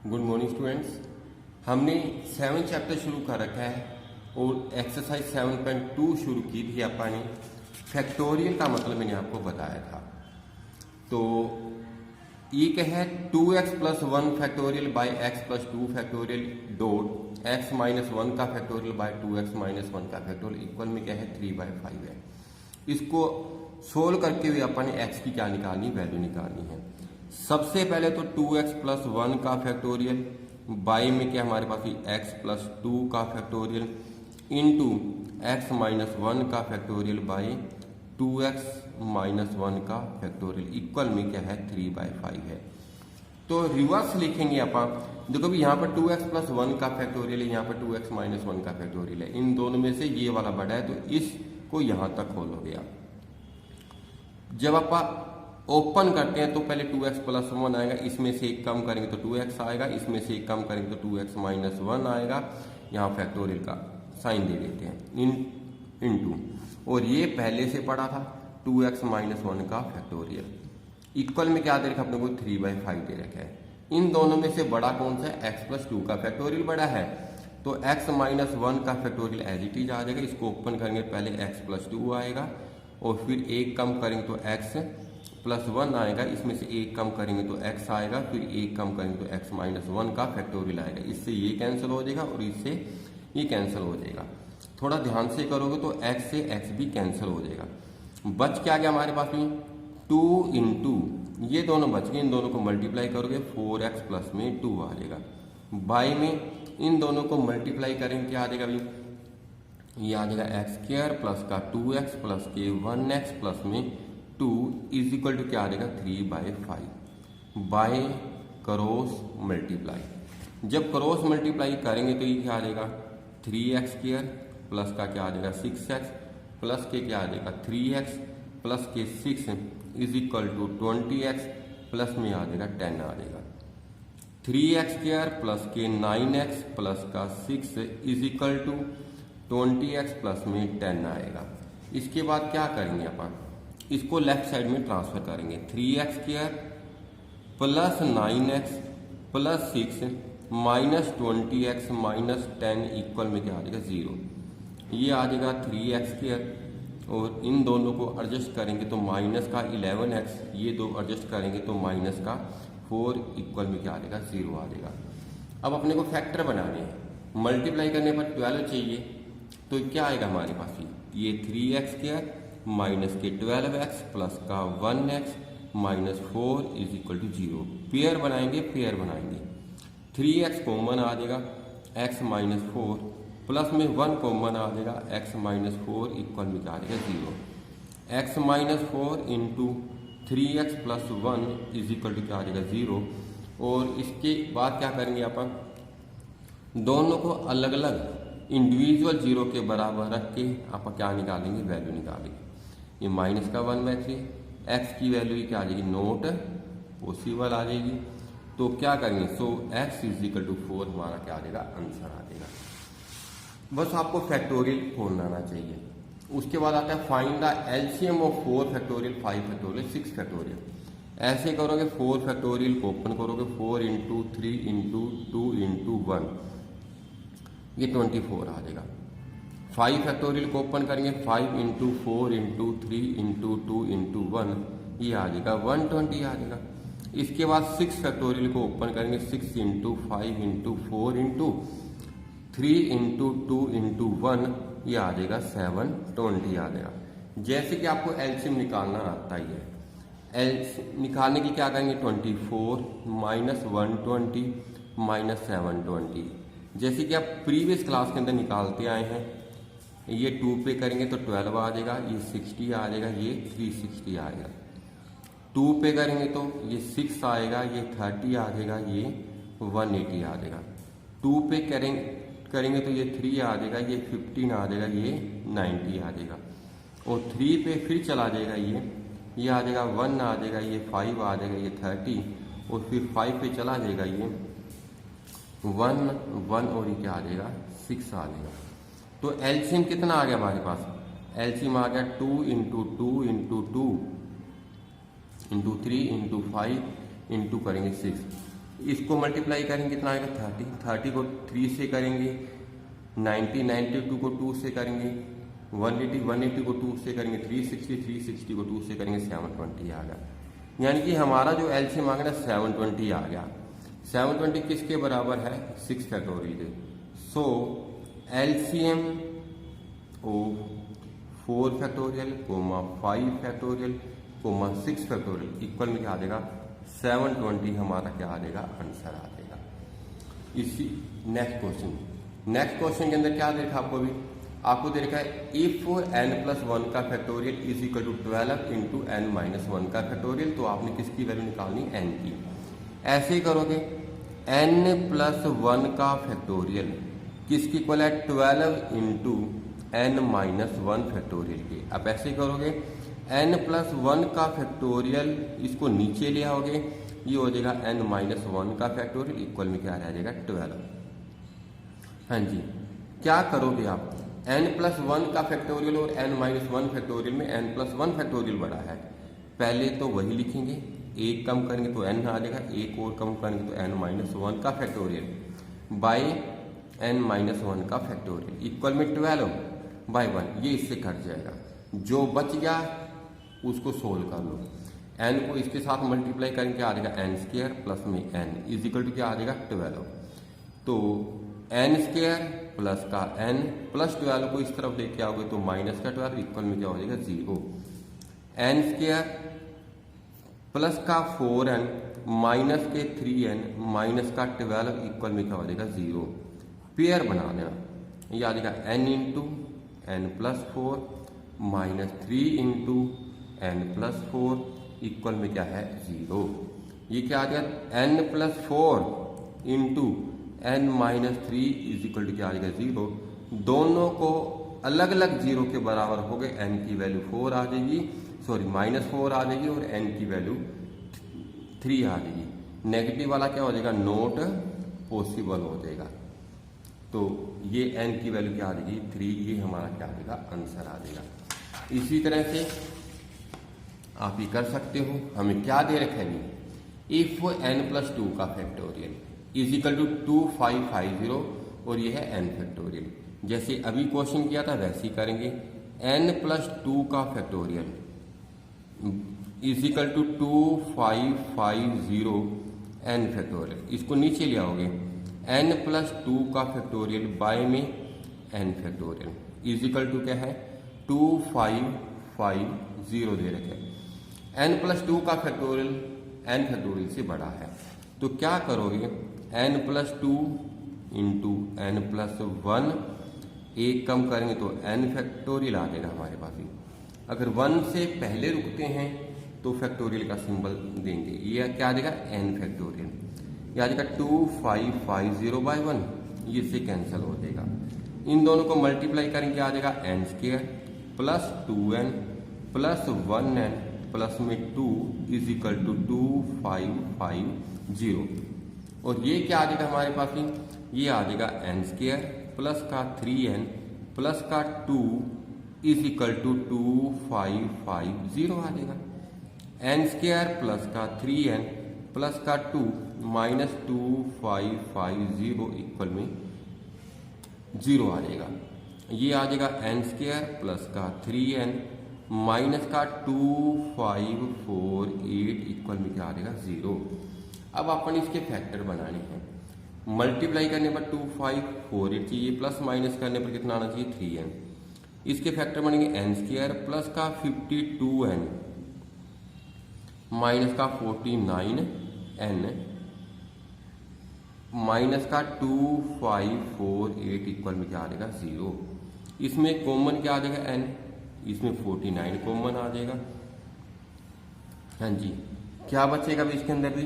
Good morning students. हमने 7 chapter शुरू कर रखा है और एक्सरसाइज 7.2 शुरू की थी अपन ने। फैक्टोरियल का मतलब मैंने आपको बताया था। तो ये क्या है, 2x plus 1 factorial by x plus 2 factorial dot x minus 1 का फैक्टोरियल बाई 2x माइनस 1 का फैक्टोरियल इक्वल में क्या है 3/5 है। इसको सोल्व करके हुए अपन ने x की क्या निकालनी, वैल्यू निकालनी है। सबसे पहले तो 2x प्लस 1 का फैक्टोरियल बाई में क्या हमारे पास x प्लस 2 का फैक्टोरियल इंटू एक्स माइनस 1 का फैक्टोरियल बाई 2x माइनस 1 का फैक्टोरियल इक्वल में क्या है 3/5 है। तो रिवर्स लिखेंगे अपन। देखो भी यहाँ पर 2x प्लस 1 का फैक्टोरियल है, यहाँ पर 2x माइनस 1 का फैक्टोरियल है। इन दोनों में से ये वाला बड़ा है तो इसको यहाँ तक खोलोगे आप। जब आप ओपन करते हैं तो पहले 2x प्लस 1 आएगा, इसमें से एक कम करेंगे तो 2x आएगा, इसमें से एक कम करेंगे तो 2x माइनस 1 आएगा। यहाँ फैक्टोरियल का साइन दे देते हैं इनटू, और ये पहले से पड़ा था 2x माइनस 1 का फैक्टोरियल इक्वल में क्या दे रखा अपने को 3/5 दे रखा है। इन दोनों में से बड़ा कौन सा है, x प्लस 2 का फैक्टोरियल बड़ा है तो x माइनस 1 का फैक्टोरियल एज इट इज आ जाएगा। इसको ओपन करेंगे पहले x प्लस 2 आएगा और फिर एक कम करेंगे तो x प्लस 1 आएगा, इसमें से एक कम करेंगे तो x आएगा, फिर एक कम करेंगे तो x माइनस 1 का फैक्टोरियल आएगा। इससे ये कैंसिल हो जाएगा और इससे ये कैंसिल हो जाएगा। थोड़ा ध्यान से करोगे तो x से x भी कैंसिल हो जाएगा। बच क्या गया हमारे पास में 2 इंटू, ये दोनों बच गए, इन दोनों को मल्टीप्लाई करोगे 4x प्लस में 2 आ जाएगा। बाई में इन दोनों को मल्टीप्लाई करेंगे क्या आ जाएगा भाई, ये आ जाएगा एक्स स्क्वायर प्लस का 2x प्लस के 1x प्लस में 2 इज इक्वल टू क्या आ जाएगा 3/5 बाय क्रॉस मल्टीप्लाई। जब क्रॉस मल्टीप्लाई करेंगे तो ये क्या आ जाएगा 3x स्क्वायर प्लस का क्या आ जाएगा 6x प्लस के क्या आ जाएगा 3x प्लस के 6 is equal to 20x plus में आ जाएगा 10 आ जाएगा। 3x स्क्वायर प्लस के 9x प्लस का 6 is equal to 20x plus में 10 आएगा। इसके बाद क्या करेंगे अपन, इसको लेफ्ट साइड में ट्रांसफर करेंगे। 3x square plus 9x plus 6 minus 20x minus 10 equal में क्या आ जाएगा 0। ये आ जाएगा 3x स्क्वायर और इन दोनों को एडजस्ट करेंगे तो माइनस का 11x, ये दो एडजस्ट करेंगे तो माइनस का 4 इक्वल में क्या आ जाएगा 0 आ जाएगा। अब अपने को फैक्टर बनाने हैं, मल्टीप्लाई करने पर 12 चाहिए तो क्या आएगा हमारे पास ये 3x स्क्वायर माइनस के 12x प्लस का 1x minus 4 is equal to 0। Pair बनाएंगे, पेयर बनाएंगे 3x कॉमन आ जाएगा x माइनस 4 प्लस में 1 कॉमन आ जाएगा x माइनस 4 इक्वल में क्या आ जाएगा 0। x minus 4 into 3x plus 1 is equal to क्या आ जाएगा 0। और इसके बाद क्या करेंगे अपन, दोनों को अलग अलग इंडिविजुअल 0 के बराबर रख के आप क्या निकालेंगे, वैल्यू निकालेंगे। ये माइनस का 1/3, x की वैल्यू क्या आ जाएगी नोट पॉसिबल आ जाएगी। तो क्या करेंगे, सो x इज इक्वल टू 4 हमारा क्या आ जाएगा आंसर आ जाएगा। बस आपको फैक्टोरियल खोलना आना चाहिए। उसके बाद आता है find the LCM of 4 factorial 5 factorial 6 factorial. ऐसे करोगे 4 फैक्टोरियल को ओपन करोगे 4 इंटू 3 इंटू 2 इंटू 1, ये 24 आ जाएगा। 5 फैक्टोरियल को ओपन करेंगे 5 इंटू 4 इंटू 3 इंटू 2 इंटू 1, ये आ जाएगा 120 आ जाएगा। इसके बाद 6 फैक्टोरियल को ओपन करेंगे 6 into 5 into 4 into 3 into 2 into 1, ये आ जाएगा 720 आ जाएगा। जैसे कि आपको एलसीएम निकालना आता ही है, निकालने की क्या करेंगे 24 माइनस 120 माइनस 720। जैसे कि आप प्रीवियस क्लास के अंदर निकालते आए हैं, ये 2 पे करेंगे तो 12 आ जाएगा, ये 60 आ जाएगा, ये 360 आएगा। 2 पे करेंगे तो ये 6 आएगा, ये 30 आ जाएगा, ये 180 आ जाएगा। 2 पे करेंगे तो ये 3 आ जाएगा, ये 15 आ जाएगा, ये 90 आ जाएगा। और 3 पे फिर चला जाएगा, ये आ जाएगा 1 आ जाएगा, ये 5 आ जाएगा, ये 30 और फिर 5 पे चला जाएगा, ये 1 और ये क्या आ जाएगा 6 आ जाएगा। तो एलसीएम कितना आ गया हमारे पास, एलसीएम आ गया 2 into 2 into 2 into 3 into 5 into करेंगे 6, इसको मल्टीप्लाई करेंगे कितना आएगा 30, 30 को 3 से करेंगे, 90, 92 को 2 से करेंगे, 180, 180 को 2 से करेंगे, 360, 360 को 2 से करेंगे, 720 आ गया। यानी कि हमारा जो एलसीएम आ गया 720 आ गया। 720 किसके बराबर है? 6 factorial. So LCM of 4 factorial, 5 factorial, 6 factorial equal में क्या आ जाएगा? 720 हमारा क्या आ जाएगा? आंसर आ जाएगा। इसी नेक्स्ट क्वेश्चन के अंदर क्या दे रखा आपको? भी आपको दे रखा है इफ n+1 का factorial is equal to 12 into n-1 का फैक्टोरियल। तो आपने किसकी वैल्यू निकालनी? n की। ऐसे ही करोगे n+1 का फैक्टोरियल किसकी इक्वल है? 12 इंटू n-1 फैक्टोरियल के। अब ऐसे ही करोगे n+1 का फैक्टोरियल, इसको नीचे ले आओगे, ये हो जाएगा n-1 का फैक्टोरियल इक्वल में क्या रह जाएगा? 12। हाँ जी, क्या करोगे आप? n+1 का फैक्टोरियल और n-1 फैक्टोरियल में n+1 फैक्टोरियल बड़ा है। पहले तो वही लिखेंगे, एक कम करेंगे तो n आ जाएगा, एक और कम करेंगे तो n-1 का फैक्टोरियल बाय n-1 का फैक्टोरियल इक्वल में 12 बाय 1। ये इससे कट जाएगा, जो बच गया उसको सोल्व कर लो। n को इसके साथ मल्टीप्लाई करेंगे क्या आ जाएगा? n² प्लस में n इज इक्वल टू क्या आ जाएगा? 12। तो n² प्लस का n प्लस 12 को इस तरफ लेके आओगे तो माइनस का 12 इक्वल में क्या हो जाएगा? 0। n² प्लस का 4n माइनस के 3n माइनस का 12 इक्वल में क्या हो जाएगा? 0। पेयर बना देना, ये आ जाएगा n into n+4 minus 3 into n+4 equal में क्या है? 0। ये क्या आ जाएगा? n+4 into n-3 is equal to क्या आ जाएगा? 0। दोनों को अलग अलग 0 के बराबर हो गए। n की वैल्यू 4 आ जाएगी, सॉरी -4 आ जाएगी और n की वैल्यू 3 आ जाएगी। नेगेटिव वाला क्या हो जाएगा? नॉट पॉसिबल हो जाएगा। तो ये n की वैल्यू क्या आ जाएगी? 3। ये हमारा क्या आ जाएगा? आंसर आ जाएगा। इसी तरह से आप ये कर सकते हो। हमें क्या दे रखा है? इफ n+2 का फैक्टोरियल इज इक्वल टू 2550 और ये है n फैक्टोरियल। जैसे अभी क्वेश्चन किया था वैसे ही करेंगे। n+2 का factorial is equal to 2550 n factorial. इसको नीचे ले आओगे, n+2 का फैक्टोरियल बाय में n factorial is equal to क्या है? 2550 दे रखे। n+2 का फैक्टोरियल n फैक्टोरियल से बड़ा है, तो क्या करोगे? n+2 इंटू n+1, एक कम करेंगे तो n फैक्टोरियल आ जाएगा हमारे पास। अगर 1 से पहले रुकते हैं तो फैक्टोरियल का सिंबल देंगे, ये क्या आ जाएगा? n factorial. ये आ जाएगा 2550 बाय 1, ये से कैंसिल हो जाएगा। इन दोनों को मल्टीप्लाई करेंगे आ जाएगा n² plus 2n plus 1n plus में 2 इज इक्वल टू 2550। और ये क्या आ जाएगा हमारे पास? ये आ जाएगा n² प्लस का 3n प्लस का 2 इज इक्वल टू 2550 आ जाएगा। n² प्लस का 3n प्लस का 2 माइनस 2550 इक्वल में 0 आ जाएगा। ये आ जाएगा n² प्लस का 3n माइनस का 2548 इक्वल में क्या आ जाएगा? 0। अब अपन इसके फैक्टर बनाने हैं। मल्टीप्लाई करने पर 2548 चाहिए, प्लस माइनस करने पर कितना आना चाहिए? 3n। इसके फैक्टर बनेंगे n² प्लस का 52n माइनस का 49n माइनस का 2548 इक्वल में क्या आ जाएगा? 0। इसमें कॉमन क्या आ जाएगा? n। इसमें 49 कॉमन आ जाएगा। हाँ जी, क्या बचेगा? भी इसके अंदर भी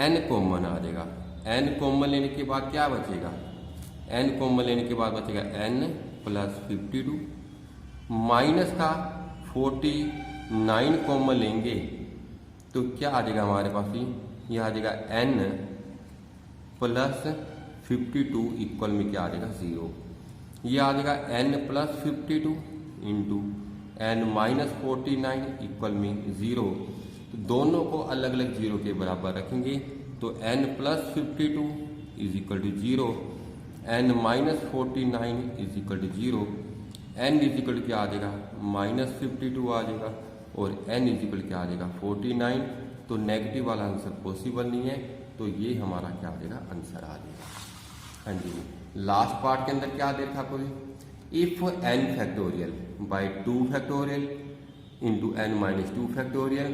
n कॉमन आ जाएगा। n कॉमन लेने के बाद क्या बचेगा? n कॉमन लेने के बाद बचेगा n प्लस 52 माइनस का 49 कॉमन लेंगे तो क्या आ जाएगा हमारे पास? ये आ जाएगा n प्लस 52 इक्वल में क्या आ जाएगा? 0। ये आ जाएगा n plus 52 into n minus 49 equal में 0। तो दोनों को अलग अलग 0 के बराबर रखेंगे तो n plus 52 is equal to 0, n minus 49 is equal to 0, n is equal to क्या आ जाएगा माइनस 52 आ जाएगा और n इज इक्वल क्या आ जाएगा 49। तो नेगेटिव वाला आंसर पॉसिबल नहीं है, तो ये हमारा क्या आ जाएगा आंसर आ जाएगा। हाँ जी, लास्ट पार्ट के अंदर क्या दे रखा कोई, if n factorial by 2 factorial into n minus 2 factorial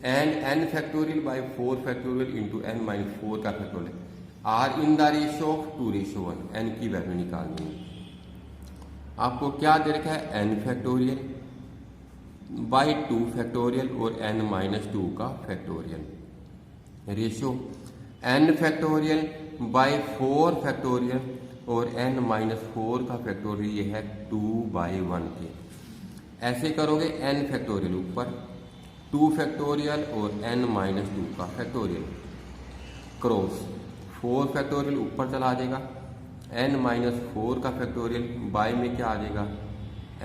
and n factorial by 4 factorial into n minus 4 का factorial are in the ratio of 2:1, n की वैल्यू निकालनी है। आपको क्या दे रखा है n फैक्टोरियल बाई 2 फैक्टोरियल और n माइनस 2 का factorial, ratio n factorial by 4 factorial और n माइनस 4 का फैक्टोरियल ये है 2/1 के। ऐसे करोगे n फैक्टोरियल ऊपर 2 फैक्टोरियल और n माइनस 2 का फैक्टोरियल क्रॉस 4 फैक्टोरियल ऊपर चला जाएगा, n माइनस 4 का फैक्टोरियल बाय में क्या आ जाएगा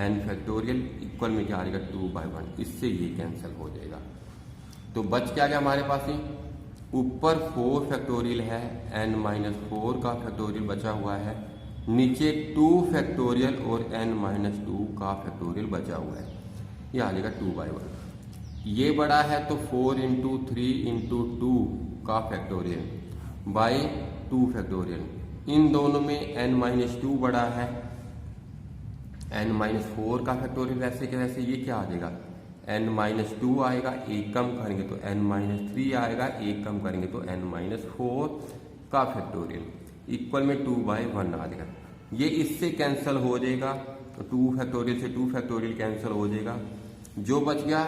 n फैक्टोरियल इक्वल में क्या आ जाएगा 2/1, इससे ये कैंसिल हो जाएगा। तो बच क्या गया हमारे पास ही, ऊपर 4 फैक्टोरियल है, n माइनस 4 का फैक्टोरियल बचा हुआ है, नीचे 2 फैक्टोरियल और n माइनस 2 का फैक्टोरियल बचा हुआ है, ये आ जाएगा 2/1। ये बड़ा है तो 4 इंटू 3 इंटू 2 का फैक्टोरियल बाई 2 फैक्टोरियल, इन दोनों में n माइनस 2 बड़ा है, n माइनस 4 का फैक्टोरियल वैसे के वैसे ये क्या आ जाएगा n माइनस 2 आएगा, एक कम करेंगे तो n माइनस 3 आएगा, एक कम करेंगे तो n माइनस 4 का फैक्टोरियल इक्वल में 2/1 आ जाएगा। ये इससे कैंसिल हो जाएगा, तो 2 फैक्टोरियल से 2 फैक्टोरियल कैंसिल हो जाएगा, जो बच गया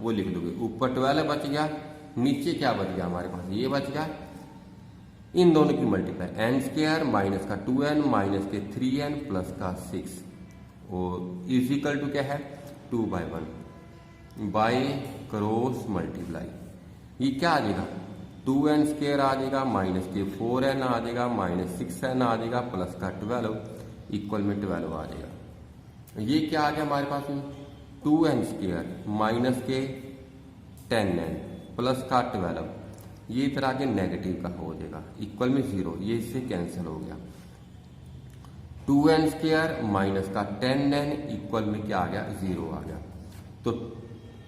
वो लिख दोगे। ऊपर 12 बच गया, नीचे क्या बच गया हमारे पास, ये बच गया, इन दोनों की मल्टीप्लाई n स्क्वायर माइनस का 2n माइनस के 3n प्लस का 6 और इज इक्वल टू क्या है 2/1 बाई क्रॉस मल्टीप्लाई, ये क्या आ जाएगा 2n स्क्वायर आ जाएगा माइनस के 4n आ जाएगा माइनस 6n आ जाएगा प्लस का 12 इक्वल में 12 आ जाएगा। ये क्या आ गया हमारे पास में 2n स्क्वायर माइनस के 10n प्लस का 12, ये इधर आगे नेगेटिव का हो जाएगा इक्वल में 0, ये इससे कैंसिल हो गया। 2n स्क्वायर माइनस का 10n इक्वल में क्या आ गया 0 आ गया। तो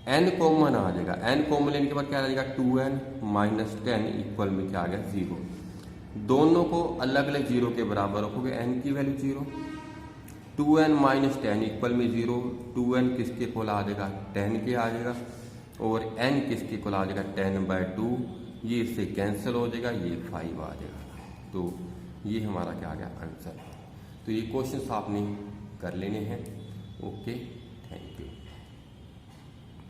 n कॉमन आ जाएगा, n कॉमन लेने के बाद क्या आ जाएगा 2n माइनस 10 इक्वल में क्या आ गया 0। दोनों को अलग अलग 0 के बराबर रखोगे, n की वैल्यू 0, 2n माइनस 10 इक्वल में 0, 2n किसके कोल आ जाएगा 10 के आ जाएगा और n किसके कोल आ जाएगा 10/2, ये इससे कैंसिल हो जाएगा, ये 5 आ जाएगा। तो ये हमारा क्या आ गया आंसर। तो ये क्वेश्चन आपने कर लेने हैं। ओके।